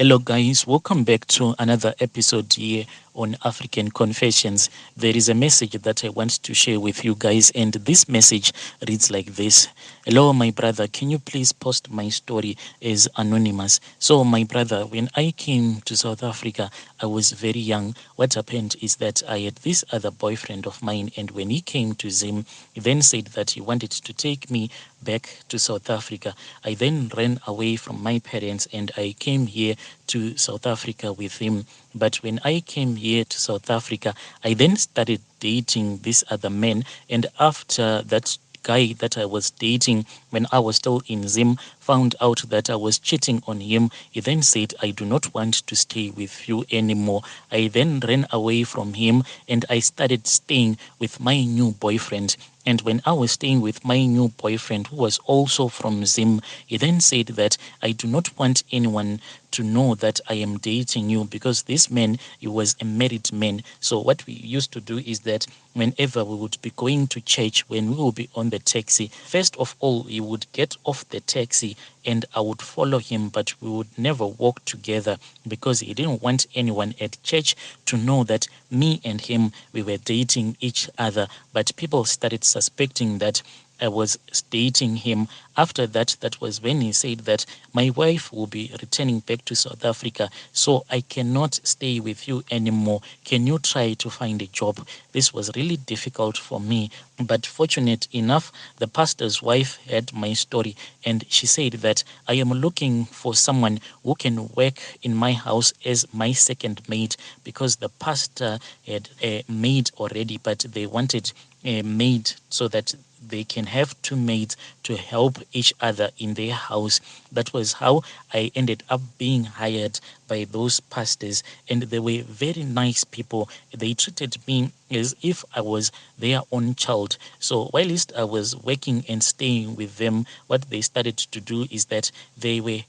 Hello, guys. Welcome back to another episode here on African Confessions. There is a message that I want to share with you guys, and this message reads like this. Hello, my brother. Can you please post my story as anonymous? So, my brother, when I came to South Africa, I was very young. What happened is that I had this other boyfriend of mine, and when he came to Zim, he then said that he wanted to take me back to South Africa. I then ran away from my parents and I came here to South Africa with him. But when I came here to South Africa, I then started dating this other man. And after that guy that I was dating when I was still in Zim found out that I was cheating on him, he then said, I do not want to stay with you anymore. I then ran away from him and I started staying with my new boyfriend. And when I was staying with my new boyfriend, who was also from Zim, he then said that I do not want anyone to know that I am dating you because this man, he was a married man. So what we used to do is that whenever we would be going to church, when we will be on the taxi, first of all, he would get off the taxi and I would follow him, but we would never walk together because he didn't want anyone at church to know that me and him, we were dating each other. But people started suspecting that I was dating him. After that, that was when he said that my wife will be returning back to South Africa, so I cannot stay with you anymore. Can you try to find a job? This was really difficult for me, but fortunate enough, the pastor's wife heard my story and she said that I am looking for someone who can work in my house as my second maid because the pastor had a maid already, but they wanted a maid so that they can have two maids to help each other in their house. That was how I ended up being hired by those pastors, and they were very nice people. They treated me as if I was their own child. So whilst I was working and staying with them, what they started to do is that they were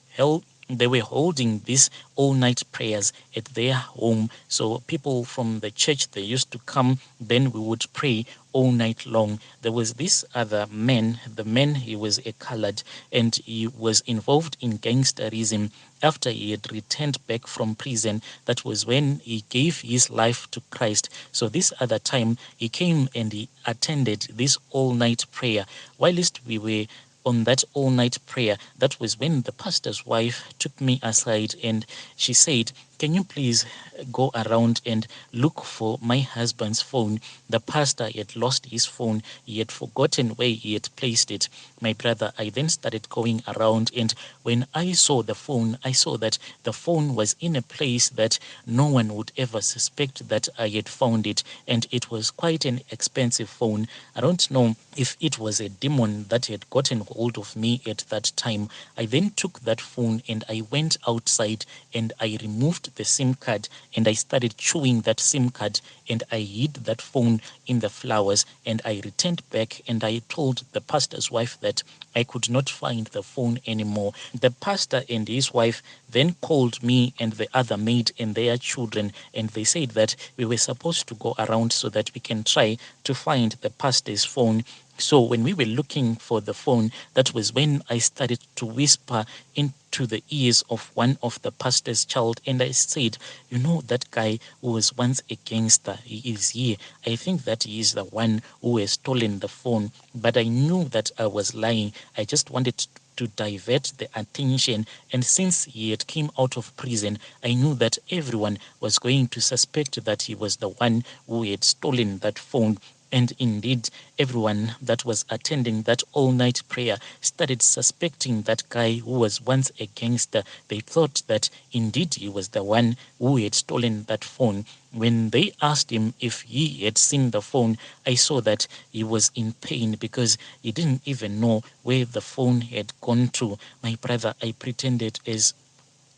holding these all-night prayers at their home. So people from the church, they used to come, then we would pray all night long. There was this other man, the man, he was a colored, and he was involved in gangsterism. After he had returned back from prison, that was when he gave his life to Christ. So this other time, he came and he attended this all-night prayer. Whilst we were on that all-night prayer, that was when the pastor's wife took me aside and she said, can you please go around and look for my husband's phone? The pastor had lost his phone. He had forgotten where he had placed it. My brother, I then started going around, and when I saw the phone, I saw that the phone was in a place that no one would ever suspect that I had found it, and it was quite an expensive phone. I don't know if it was a demon that had gotten hold of me at that time. I then took that phone and I went outside and I removed the SIM card and I started chewing that SIM card and I hid that phone in the flowers and I returned back and I told the pastor's wife that I could not find the phone anymore. The pastor and his wife then called me and the other maid and their children, and they said that we were supposed to go around so that we can try to find the pastor's phone. So when we were looking for the phone, that was when I started to whisper into the ears of one of the pastor's child, and I said, you know, that guy who was once a gangster, he is here. I think that he is the one who has stolen the phone. But I knew that I was lying. I just wanted to divert the attention, and since he had came out of prison, I knew that everyone was going to suspect that he was the one who had stolen that phone. And indeed, everyone that was attending that all-night prayer started suspecting that guy who was once a gangster. They thought that indeed he was the one who had stolen that phone. When they asked him if he had seen the phone, I saw that he was in pain because he didn't even know where the phone had gone to. My brother, I pretended as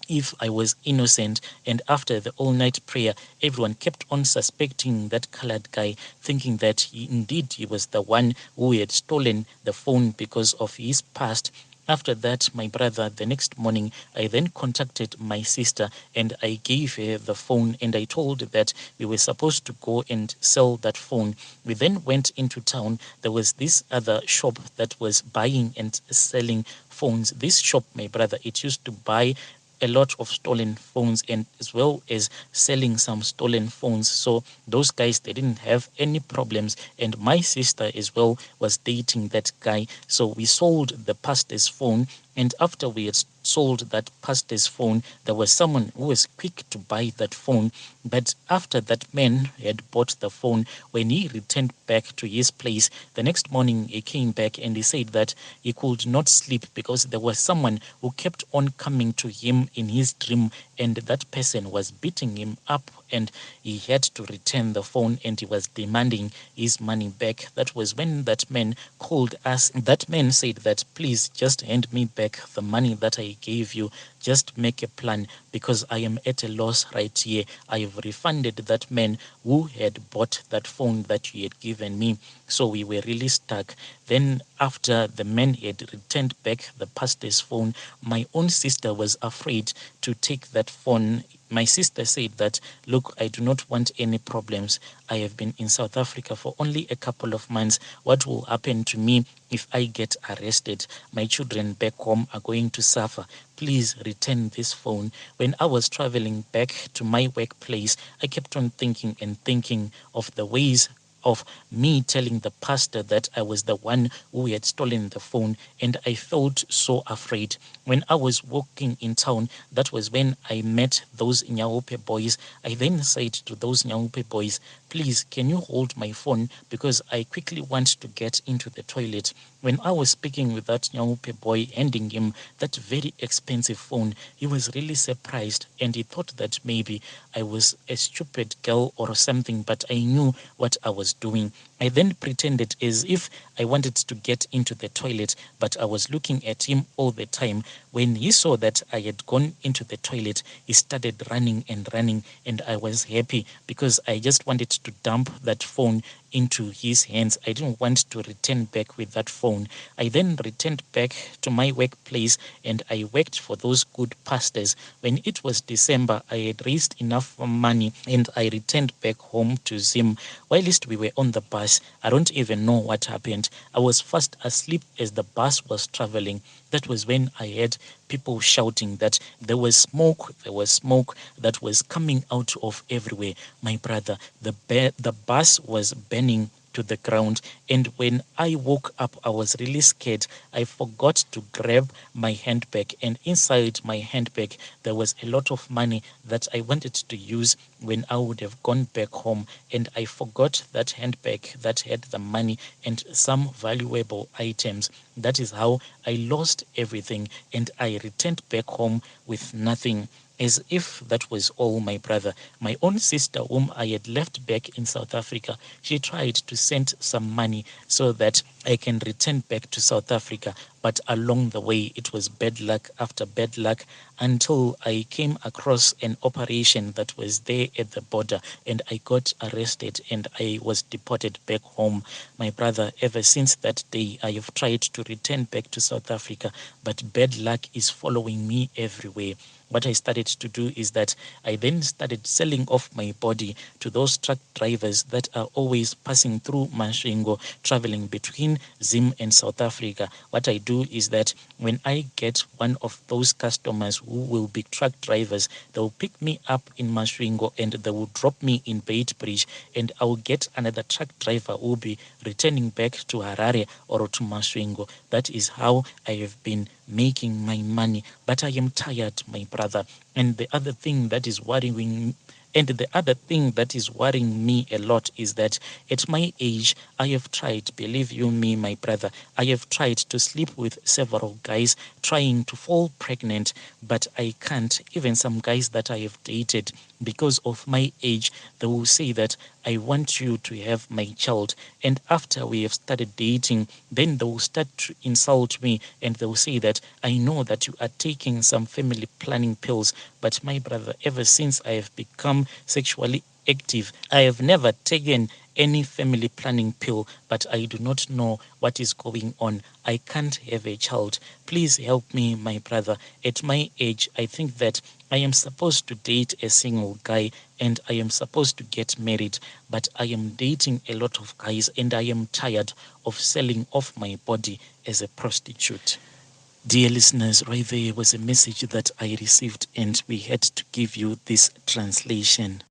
if I was innocent, and after the all-night prayer, everyone kept on suspecting that colored guy, thinking that he was the one who had stolen the phone because of his past. After that, my brother, the next morning, I then contacted my sister and I gave her the phone and I told her that we were supposed to go and sell that phone. We then went into town. There was this other shop that was buying and selling phones. This shop, my brother, it used to buy a lot of stolen phones and as well as selling some stolen phones. So those guys, they didn't have any problems, and my sister as well was dating that guy. So we sold the pastor's phone, and after we had sold that pastor's phone, there was someone who was quick to buy that phone. But after that man had bought the phone, when he returned back to his place the next morning, he came back and he said that he could not sleep because there was someone who kept on coming to him in his dream, and that person was beating him up, and he had to return the phone and he was demanding his money back. That was when that man called us. That man said that, please just hand me back the money that I gave you. Just make a plan because I am at a loss right here. I have refunded that man who had bought that phone that you had given me. So we were really stuck. Then after the man had returned back the pastor's phone, my own sister was afraid to take that phone. My sister said that, look, I do not want any problems. I have been in South Africa for only a couple of months. What will happen to me if I get arrested? My children back home are going to suffer. Please return this phone. When I was traveling back to my workplace, I kept on thinking and thinking of the ways of me telling the pastor that I was the one who had stolen the phone, and I felt so afraid. When I was walking in town, that was when I met those Nyaope boys. I then said to those Nyaope boys, please, can you hold my phone because I quickly want to get into the toilet. When I was speaking with that Nyaope boy, handing him that very expensive phone, he was really surprised and he thought that maybe I was a stupid girl or something, but I knew what I was doing. I then pretended as if I wanted to get into the toilet, but I was looking at him all the time. When he saw that I had gone into the toilet, he started running and running, and I was happy because I just wanted to dump that phone into his hands. I didn't want to return back with that phone. I then returned back to my workplace and I worked for those good pastors. When it was December, I had raised enough money and I returned back home to Zim. Whilst we were on the bus, I don't even know what happened. I was fast asleep as the bus was traveling. That was when I heard people shouting that there was smoke that was coming out of everywhere. My brother, the bus was burning to the ground, and when I woke up, I was really scared. I forgot to grab my handbag, and inside my handbag there was a lot of money that I wanted to use when I would have gone back home, and I forgot that handbag that had the money and some valuable items. That is how I lost everything, and I returned back home with nothing. As if that was all, my brother. My own sister, whom I had left back in South Africa, she tried to send some money so that I can return back to South Africa. But along the way, it was bad luck after bad luck until I came across an operation that was there at the border, and I got arrested and I was deported back home. My brother, ever since that day, I have tried to return back to South Africa, but bad luck is following me everywhere. What I started to do is that I then started selling off my body to those truck drivers that are always passing through Masvingo, traveling between Zim and South Africa. What I do is that when I get one of those customers who will be truck drivers, they'll pick me up in Masvingo and they will drop me in Beitbridge, and I will get another truck driver who will be returning back to Harare or to Masvingo. That is how I have been making my money. But I am tired, my brother. And the other thing that is worrying me a lot is that at my age, I have tried, believe you me, my brother, I have tried to sleep with several guys, trying to fall pregnant, but I can't. Even some guys that I have dated, because of my age, they will say that I want you to have my child. And after we have started dating, then they will start to insult me and they will say that I know that you are taking some family planning pills. But my brother, ever since I have become sexually active, I have never taken any family planning pill, but I do not know what is going on. I can't have a child. Please help me, my brother. At my age, I think that I am supposed to date a single guy and I am supposed to get married, but I am dating a lot of guys and I am tired of selling off my body as a prostitute. Dear listeners, right there was a message that I received, and we had to give you this translation.